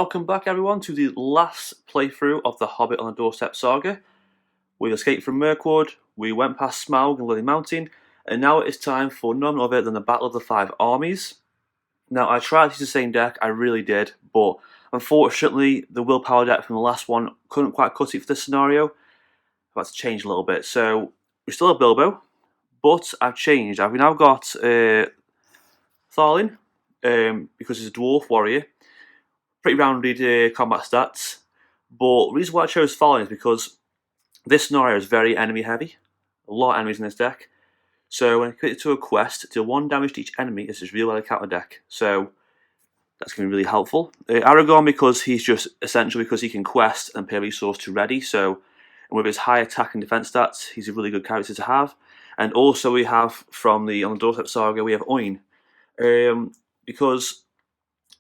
Welcome back everyone to the last playthrough of the Hobbit on the Doorstep Saga. We escaped from Mirkwood, we went past Smaug and Lily Mountain, and now it is time for none other than the Battle of the Five Armies. Now I tried to use the same deck, I really did, but unfortunately the willpower deck from the last one couldn't quite cut it for this scenario. I've had to change a little bit, so we still have Bilbo, but I've changed. I've now got Thalin, because he's a dwarf warrior. Pretty rounded combat stats, but the reason why I chose Thalin is because this scenario is very enemy heavy. A lot of enemies in this deck. So when I commit to a quest, deal 1 damage to each enemy as his real well counter deck. So that's going to be really helpful. Aragorn, because he's just essential because he can quest and pay a resource to ready. So and with his high attack and defense stats, he's a really good character to have. And also we have from the On the Doorstep Saga, we have Oin. Because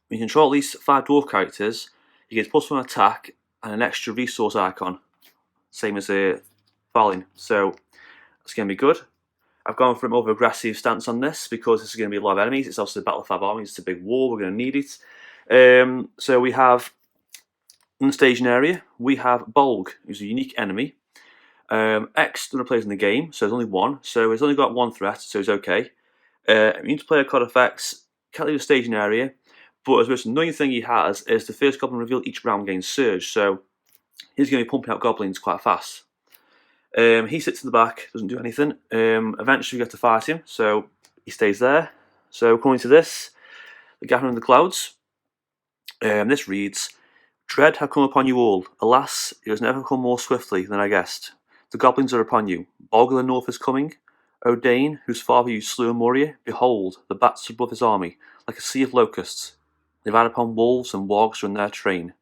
when you control at least 5 dwarf characters, he gets +1 attack and an extra resource icon. Same as Dwalin. So that's going to be good. I've gone for a more aggressive stance on this because this is going to be a lot of enemies. It's also the Battle of 5 Armies. It's a big war. We're going to need it. So we have in the staging area, we have Bolg, who's a unique enemy. X doesn't play in the game, so there's only 1. So he's only got 1 threat, so he's okay. You need to play a card effects, can't leave the staging area. But the most annoying thing he has is the first goblin revealed each round gains surge, so he's going to be pumping out goblins quite fast. He sits in the back, doesn't do anything. Eventually we get to fight him, so he stays there. So coming to this, the Gathering of the Clouds. This reads, Dread have come upon you all. Alas, it has never come more swiftly than I guessed. The goblins are upon you. Bolg of the North is coming. O Dane, whose father you slew in Moria, behold, the bats above his army, like a sea of locusts. They ride upon wolves and wargs run their train.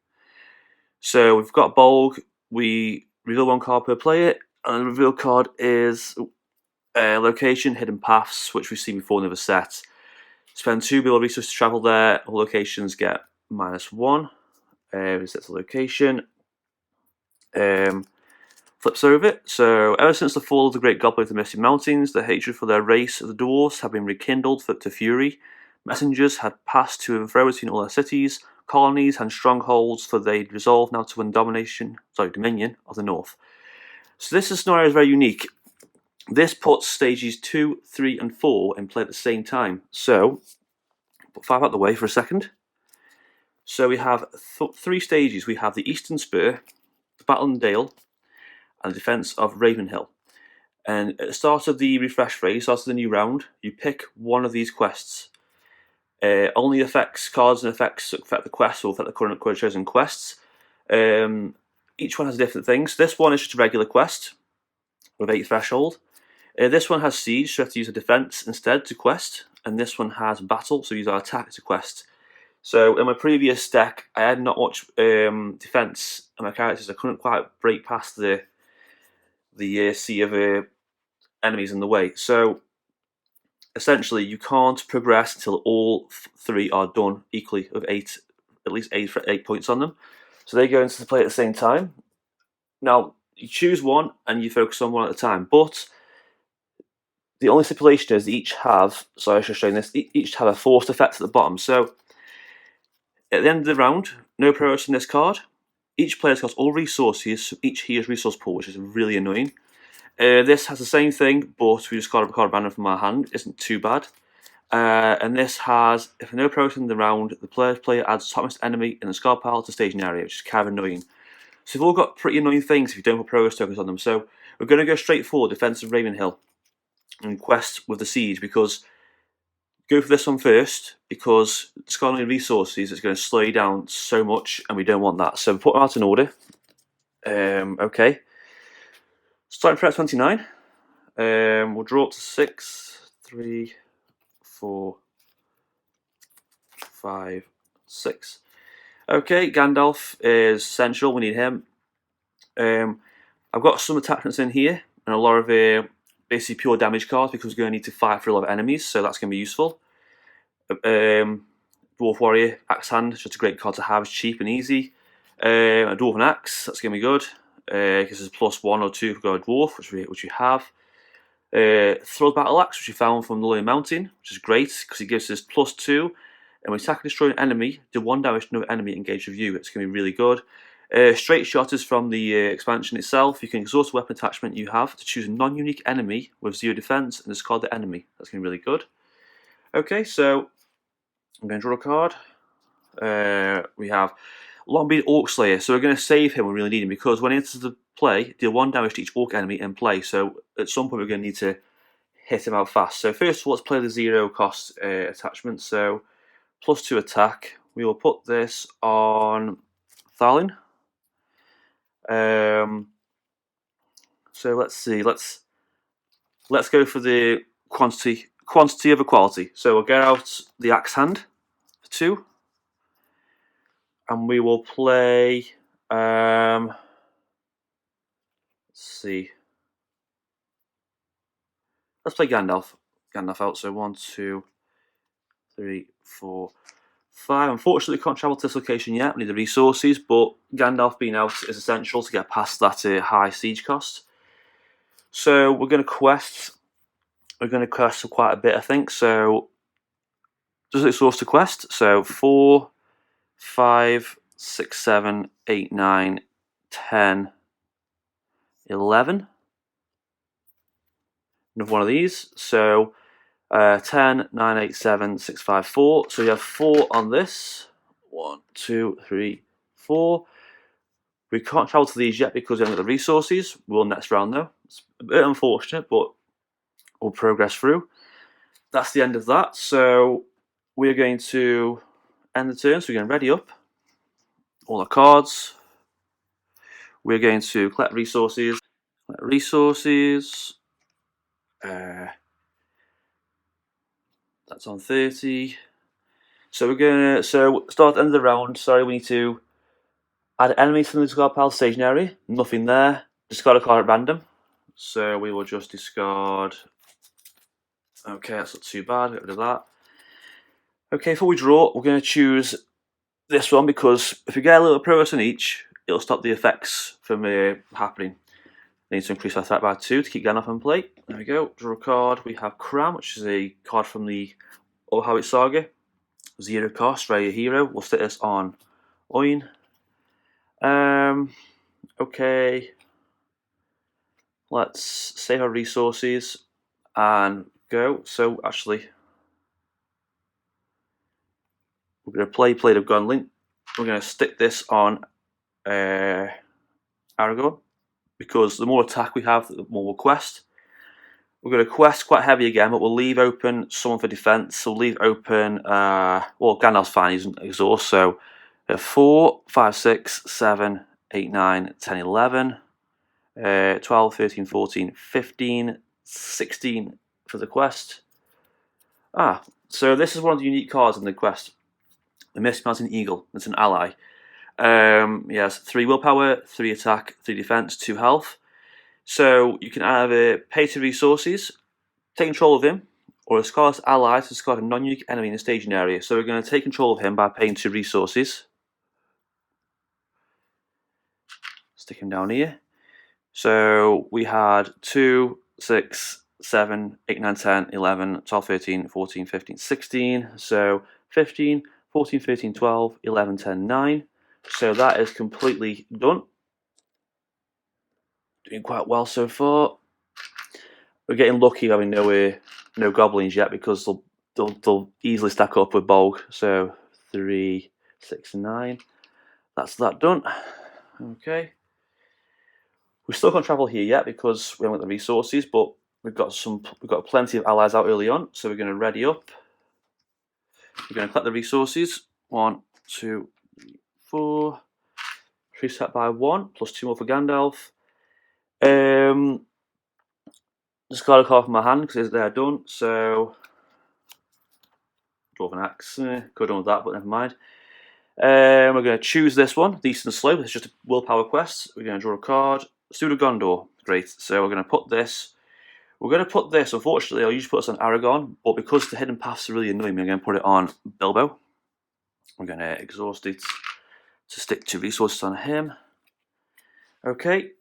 So we've got Bolg, we reveal 1 card per player, and the reveal card is location, hidden paths, which we've seen before in the other set. Spend 2 Biblo resources to travel there, all locations get -1. Resets the location. Flips over it. So ever since the fall of the Great Goblin of the Misty Mountains, the hatred for their race of the dwarves have been rekindled to fury. Messengers had passed to and fro between all their cities, colonies, and strongholds, for they resolved now to win dominion of the North. So this scenario is very unique. This puts stages 2, 3, and 4 in play at the same time. So, put 5 out the way for a second. So we have 3 stages. We have the Eastern Spur, the Battle in Dale, and the Defence of Ravenhill. And at the start of the refresh phase, start of the new round, you pick one of these quests. Only effects, cards and effects affect the quests or affect the current chosen quests. Each one has different things. This one is just a regular quest with 8 threshold. This one has siege, so you have to use a defense instead to quest. And this one has battle, so you use our attack to quest. So in my previous deck, I had not much defense on my characters. I couldn't quite break past the sea of enemies in the way. So essentially, you can't progress until all 3 are done equally with at least 8 points on them. So they go into the play at the same time. Now, you choose one and you focus on one at a time. But the only stipulation is each have, sorry I should show you this, each have a forced effect at the bottom. So at the end of the round, no progress in this card. Each player's got all resources, so each here's resource pool, which is really annoying. This has the same thing, but we just got a card random from our hand. Isn't too bad. And this has, if no progress in the round, the player adds topmost enemy in the scar pile to staging area, which is kind of annoying. So we've all got pretty annoying things if you don't put progress tokens on them. So we're going to go straight forward, Defense of Ravenhill, and quest with the siege, because go for this one first, because discarding resources is going to slow you down so much, and we don't want that. So we put them out in order. Okay. Starting for 29, we'll draw up to 6, 3, 4, 5, 6. Okay, Gandalf is essential, we need him. I've got some attachments in here, and a lot of basically pure damage cards, because we're going to need to fight for a lot of enemies, so that's going to be useful. Dwarf Warrior, Axehand, just a great card to have, it's cheap and easy. A Dwarven Axe, that's going to be good. Because there's +1 or 2 if we've got a dwarf, which we have. Thror Battle Axe, which we found from the Lily Mountain, which is great because it gives us +2 And when attack and destroy an enemy, do 1 damage to no enemy engaged with you. It's going to be really good. Straight shot is from the expansion itself. You can exhaust a weapon attachment you have to choose a non-unique enemy with 0 defense and discard the enemy. That's going to be really good. Okay, so I'm going to draw a card. We have Longbeard Orc Slayer. So we're going to save him when we really need him, because when he enters the play, deal 1 damage to each orc enemy in play. So at some point we're going to need to hit him out fast. So first of all, let's play the 0 cost attachment. So +2 attack. We will put this on Thalin. So let's see. Let's go for the quantity over quality. So we'll get out the Axehand for 2, and we will play. Let's see. Let's play Gandalf. Gandalf out. So 1, 2, 3, 4, 5. Unfortunately, we can't travel to this location yet. We need the resources, but Gandalf being out is essential to get past that high siege cost. So we're going to quest. We're going to quest for quite a bit, I think. So does it source to quest? So 4, 5, 6, 7, 8, 9, 10, 11. Another one of these. So 10, 9, 8, 7, 6, 5, 4. So you have 4 on this. 1, 2, 3, 4. We can't travel to these yet because we haven't got the resources. We'll next round though. It's a bit unfortunate, but we'll progress through. That's the end of that. So we're going to end the turn. So we're going to ready up all our cards. We're going to collect resources. That's on 30. So we're gonna start at the end of the round. Sorry, we need to add enemies from the discard pile staging area. Nothing there. Discard a card at random. So we will just discard. Okay, that's not too bad. Get rid of that. Okay, before we draw, we're going to choose this one because if we get a little progress on each, it'll stop the effects from happening. I need to increase our threat by 2 to keep Gandalf in play. There we go. Draw a card. We have Cram, which is a card from the Hobbit Saga. 0 cost, rare hero. We'll stick this on Oin. Okay. Let's save our resources and go. So actually, we're going to play Blade of Gondolin. We're going to stick this on Aragorn, because the more attack we have, the more we'll quest. We're going to quest quite heavy again, but we'll leave open someone for defense. We'll leave open, well, Gandalf's fine, he's exhaust. So 4, 5, 6, 7, 8, 9, 10, 11, 12, 13, 14, 15, 16 for the quest. So this is one of the unique cards in the quest. The Misty Mountain Eagle. It's an ally. He has 3 willpower, 3 attack, 3 defense, 2 health. So you can either pay 2 resources, take control of him, or discard his ally to discard a non-unique enemy in the staging area. So we're going to take control of him by paying 2 resources. Stick him down here. So we had 2, 6, 7, 8, 9, 10, 11, 12, 13, 14, 15, 16. So 15, 14, 13, 12, 11, 10, 9. So that is completely done. Doing quite well so far. We're getting lucky having no goblins yet, because they'll easily stack up with Bolg. So 3, 6, 9. That's that done. Okay. We still can't travel here yet because we haven't got the resources, but we've got plenty of allies out early on. So we're going to ready up. We're going to collect the resources. 1, 2, 3, 4. Reset by 1 plus 2 more for Gandalf. Discard a card from my hand because they're done. So Dwarven Axe. Could have done with that, but never mind. We're going to choose this one, Decent and Slow. It's just a willpower quest. We're going to draw a card. Steward of Gondor. Great. So we're going to put this. Unfortunately, I'll usually put this on Aragorn, but because the hidden paths are really annoying me, I'm going to put it on Bilbo. We're going to exhaust it to stick 2 resources on him. Okay.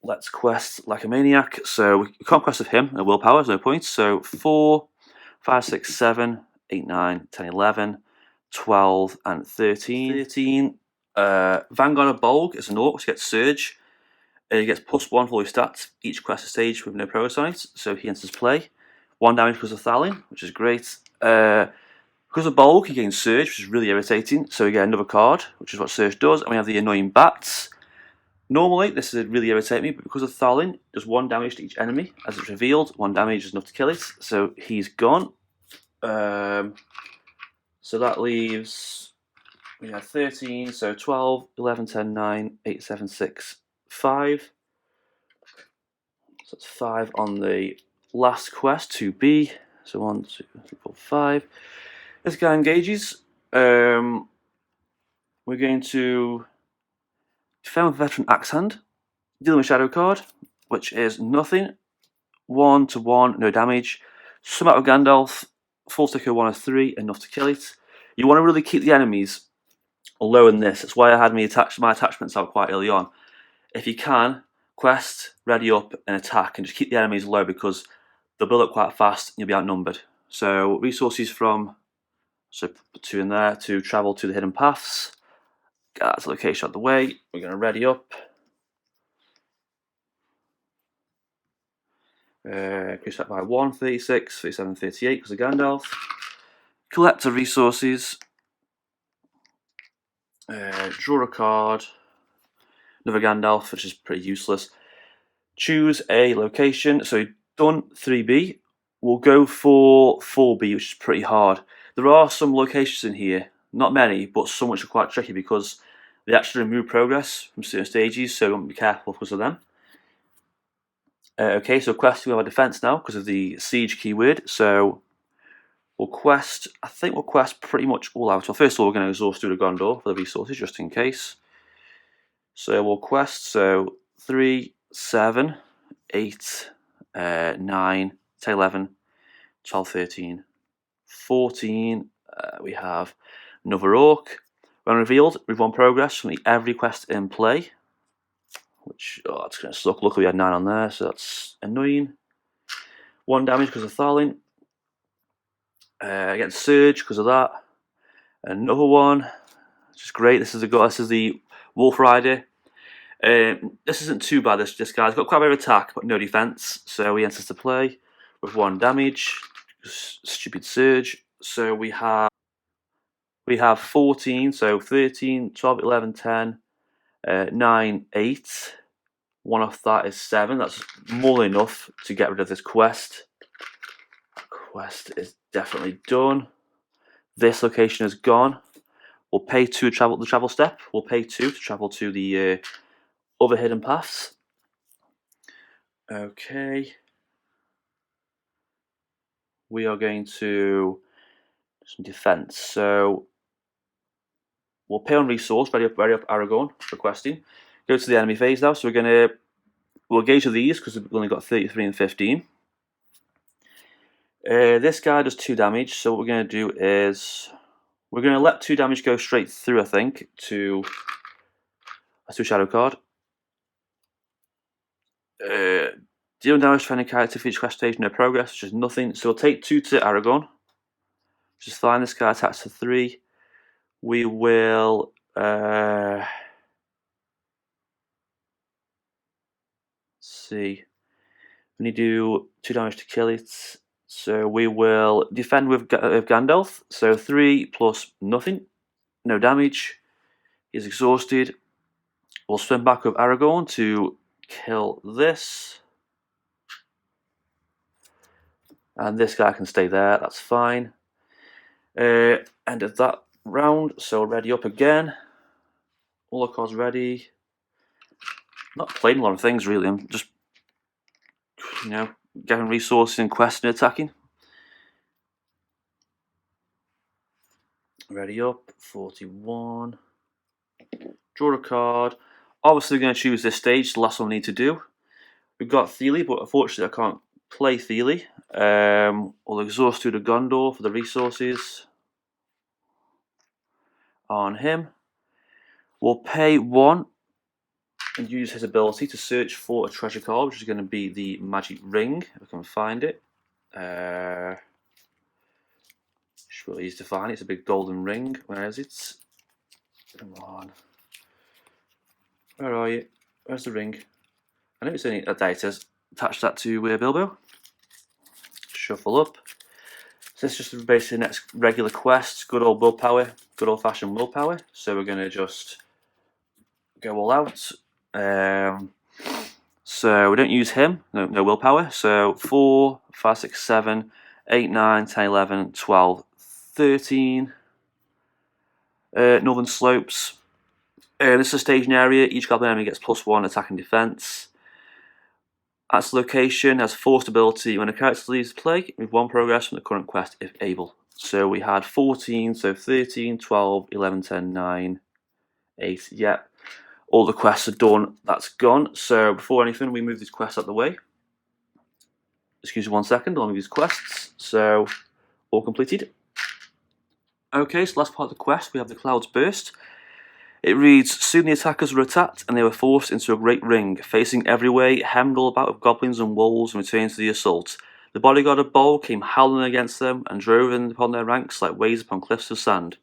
Let's quest like a maniac. So we can't quest with him. No willpower, there's no point. So 4, 5, 6, 7, 8, 9, 10, 11, 12, and 13. 13. Vanguard of Bolg is an orc, so he gets Surge. He gets +1 for all his stats each quest stage with no progress on it, so he enters play. 1 damage because of Thalin, which is great. Because of Bolg, he gains Surge, which is really irritating, so we get another card, which is what Surge does, and we have the annoying bats. Normally, this would really irritate me, but because of Thalin, it does 1 damage to each enemy. As it's revealed, 1 damage is enough to kill it, so he's gone. So that leaves, we have 13, so 12, 11, 10, 9, 8, 7, 6, 5. So that's 5 on the last quest, 2B. So 1, 2, 3, 4, 5. This guy engages. We're going to defend with Veteran Axehand, dealing with Shadow card, which is nothing. 1/1, no damage. Sum out of Gandalf, full sticker 1 of 3, enough to kill it. You want to really keep the enemies low in this. That's why I had my attachments out quite early on. If you can, quest, ready up, and attack, and just keep the enemies low because they'll build up quite fast and you'll be outnumbered. So resources from, so put 2 in there to travel to the hidden paths. Get that location out of the way. We're going to ready up. Increase that by 1, 36, 37, 38 because of Gandalf. Collect the resources. Draw a card. Another Gandalf, which is pretty useless. Choose a location. So we've done 3B. We'll go for 4B, which is pretty hard. There are some locations in here, not many, but some which are quite tricky because they actually remove progress from certain stages, so you want to be careful because of them. Okay, so quest, we have a defense now because of the siege keyword. So we'll quest, I think we'll quest pretty much all out. Well, first of all, we're going to exhaust Steward of Gondor for the resources just in case. So we'll quest, so 3, 7, 8, 9, 10, 11, 12, 13, 14. We have another orc. When revealed, we've won progress from every quest in play. Which, oh, that's going to suck. Luckily we had 9 on there, so that's annoying. 1 damage because of Thalin. Against Surge because of that. Another one, which is great. This is the Wolf Rider. This isn't too bad. This guy's got quite a bit of attack, but no defense. So he enters to play with 1 damage. Stupid Surge. So we have 14. So 13, 12, 11, 10. 9, 8. 1 off that is 7. That's more than enough to get rid of this quest. Quest is definitely done. This location is gone. We'll pay 2 to travel the travel step. We'll pay 2 to travel to the other hidden paths. Okay. We are going to do some defense. So we'll pay on resource, ready up Aragorn for questing. Go to the enemy phase now. So we'll engage with these because we've only got 33 and 15. This guy does 2 damage. So what we're going to do is we're going to let 2 damage go straight through, I think, to a shadow card. Deal damage to any character for each quest stage, no progress, which is nothing. So we'll take 2 to Aragorn, which is fine. This guy attacks to 3. We will see. We need to do 2 damage to kill it. So we will defend with Gandalf. So 3 plus nothing, no damage. He's exhausted. We'll swim back with Aragorn to kill this. And this guy can stay there, that's fine. End of that round, so ready up again. All the cards ready. Not playing a lot of things really, I'm just, getting resources and questing and attacking. Ready up, 41. Draw a card. Obviously we're going to choose this stage, the last one we need to do. We've got Fili, but unfortunately I can't play Fili. We'll exhaust Steward of Gondor for the resources on him. We'll pay 1 and use his ability to search for a treasure card, which is going to be the magic ring, if I can find it. It's really easy to find. It's a big golden ring. Where is it? Come on. Where are you? Where's the ring? I know it's only a data. Attach that to Bilbo. Shuffle up. So this is just basically the next regular quest. Good old willpower. Good old fashioned willpower. So we're going to just go all out. So we don't use him. No willpower. So 4, 5, 6, 7, 8, 9, 10, 11, 12, 13. Northern Slopes. This is a staging area. Each goblin enemy gets +1 attack and defense. At the location has 4 stability when a character leaves play with 1 progress from the current quest if able. So we had 14, so 13, 12, 11, 10, 9, 8. Yep. All the quests are done. That's gone. So before anything, we move these quests out of the way. Excuse me 1 second. I'll move these quests. So all completed. Okay, so last part of the quest, we have the Cloud's Burst. It reads, soon the attackers were attacked and they were forced into a great ring, facing every way, hemmed all about with goblins and wolves, and returned to the assault. The bodyguard of Bol came howling against them and drove in upon their ranks like waves upon cliffs of sand.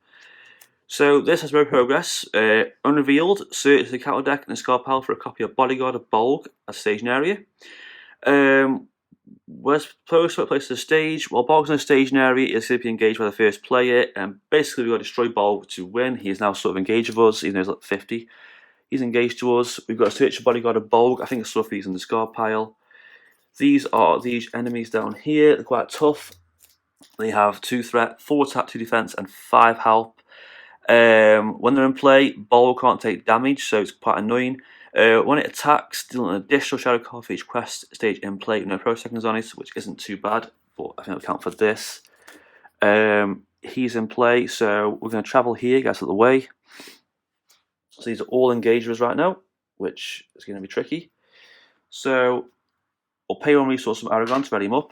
So this has no progress. Unrevealed, search the counter deck and discard pile for a copy of Bodyguard of Bolg as staging area. Where's place the stage? Well, Bolg's in a staging area. It's going to be engaged by the first player, and basically we've got to destroy Bolg to win. He is now sort of engaged with us, even though he's like 50. He's engaged to us. We've got to search the Bodyguard of Bolg. I think it's stuff these in the discard pile. These are these enemies down here. They're quite tough. They have 2 threat, 4 attack, 2 defense, and 5 health. When they're in play, Bolg can't take damage, so it's quite annoying. When it attacks, deal an additional shadow card for each quest stage in play with no pro seconds on it, which isn't too bad, but I think it'll count for this. He's in play, so we're going to travel here, get out of the way. So these are all engagers right now, which is going to be tricky. So we'll pay 1 resource from Aragorn to ready him up.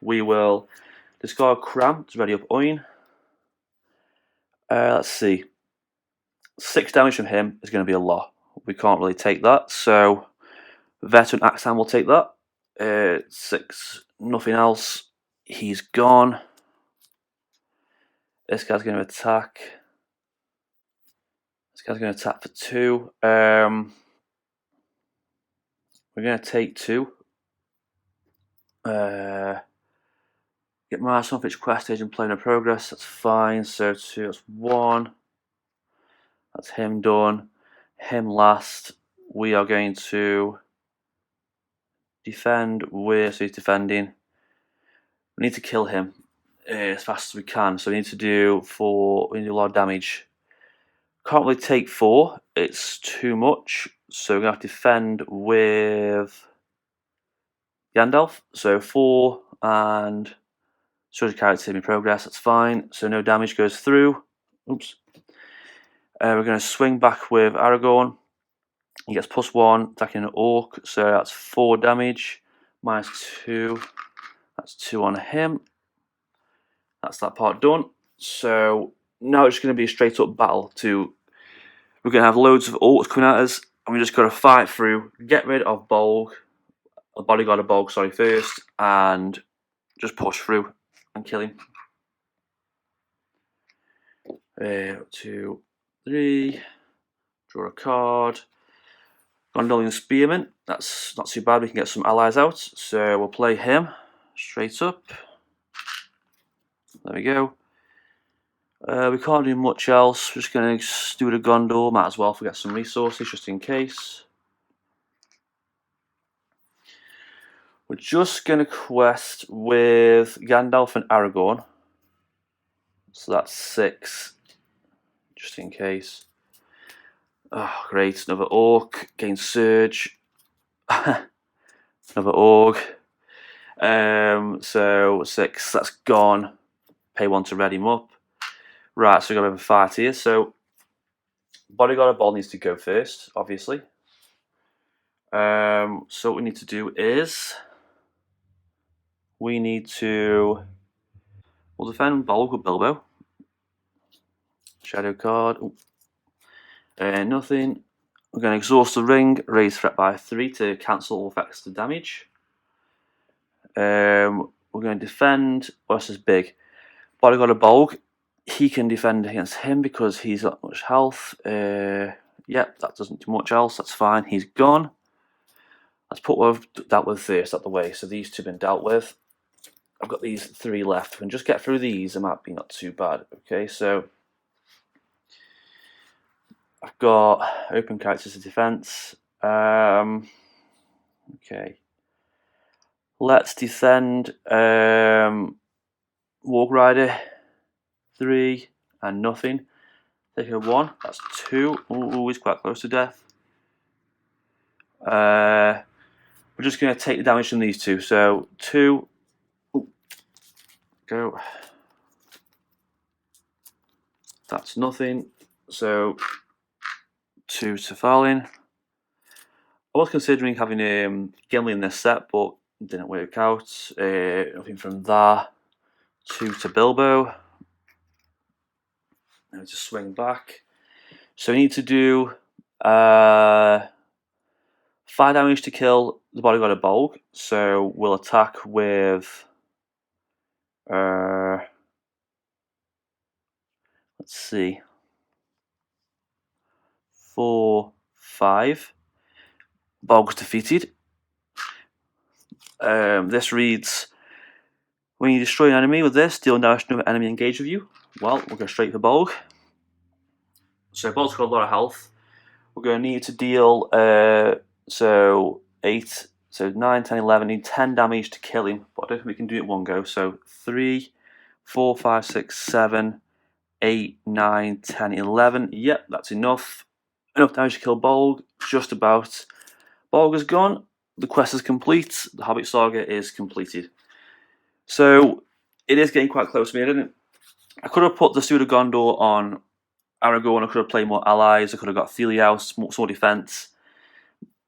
We will discard Cram to ready up Oin. Let's see. 6 damage from him is going to be a lot. We can't really take that, so Veteran Axehand will take that. 6, nothing else. He's gone. This guy's going to attack. This guy's going to attack for 2. We're going to take 2. Get marks off each quest stage and play no progress. That's fine. So 2, that's 1. That's him done. Him last. We are going to defend. So he's defending. We need to kill him as fast as we can. So we need to do a lot of damage. Can't really take 4. It's too much. So we're going to have to defend with Gandalf. So 4 and strategy character in progress. That's fine. So no damage goes through. Oops. We're going to swing back with Aragorn. He gets +1, attacking an orc, so that's 4 damage, -2, that's 2 on him. That's that part done. So now it's going to be a straight up battle. We're going to have loads of orcs coming at us, and we just got to fight through, get rid of Bolg, the bodyguard of Bolg, sorry, first, and just push through and kill him. 2, 3, draw a card. Gondorian Spearman, that's not too bad, we can get some allies out, so we'll play him straight up. There we go. We can't do much else, we're just going to Steward of Gondor, might as well forget some resources just in case. We're just going to quest with Gandalf and Aragorn, so that's 6, just in case. Oh, great, another orc, gain surge, another orc, so 6, that's gone, pay 1 to ready him up. Right, so we've got a fight here, so Bodyguard of Bol needs to go first, obviously. So what we need to do is, we'll defend Bolg with Bilbo, shadow card, nothing. We're going to exhaust the ring, raise threat by 3 to cancel all effects to damage. We're we're going to defend. Oh, this is big. Bodyguard of Bolg. He can defend against him because he's got much health. Yep, that doesn't do much else. That's fine. He's gone. Let's put what we've dealt with first out the way. So these two have been dealt with. I've got these 3 left. We can just get through these. It might be not too bad. Okay, so I've got open characters of defense. Okay. Let's defend Warg Rider. 3 and nothing. Take a 1. That's 2. Ooh, he's quite close to death. We're just going to take the damage from these 2. So 2. Ooh, go. That's nothing. So 2 to Thalin. I was considering having Gimli in this set, but it didn't work out. Nothing from that. 2 to Bilbo. Now just swing back. So we need to do 5 damage to kill the Bodyguard of Bolg. So we'll attack with let's see, 4, 5. Bolg's defeated. This reads: when you destroy an enemy with this, deal damage to another enemy engaged with you. Well, we'll go straight for Bolg. So Bolg's got a lot of health. We're going to need to deal so 8, so 9, 10, 11. Need 10 damage to kill him, but I don't think we can do it one go. So 3, 4, 5, 6, 7, 8, 9, 10, 11. Yep, that's enough. Enough damage to kill Bolg. Just about. Bolg is gone. The quest is complete. The Hobbit Saga is completed. So it is getting quite close to me. I could have put the Steward of Gondor on Aragorn. I could have played more allies. I could have got Fili out, more defense.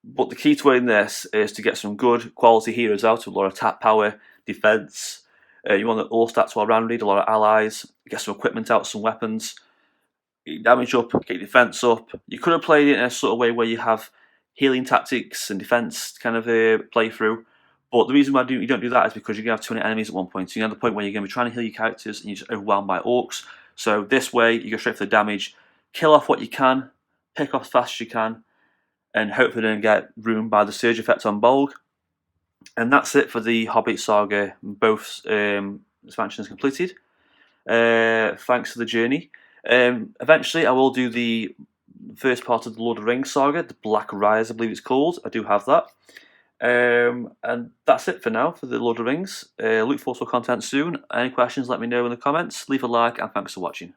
But the key to winning this is to get some good quality heroes out with a lot of attack power, defense. You want all stats well rounded, a lot of allies. Get some equipment out, some weapons. Get your damage up, get your defense up. You could have played it in a sort of way where you have healing tactics and defense kind of playthrough. But the reason why you don't do that is because you're going to have 200 enemies at one point. So you're at the point where you're going to be trying to heal your characters and you're just overwhelmed by orcs. So this way, you go straight for the damage, kill off what you can, pick off as fast as you can, and hopefully don't get ruined by the surge effect on Bolg. And that's it for the Hobbit Saga. Both expansions completed. Thanks for the journey. Eventually, I will do the first part of the Lord of the Rings saga, the Black Rise, I believe it's called. I do have that. And that's it for now for the Lord of the Rings. Look forward to content soon. Any questions, let me know in the comments. Leave a like, and thanks for watching.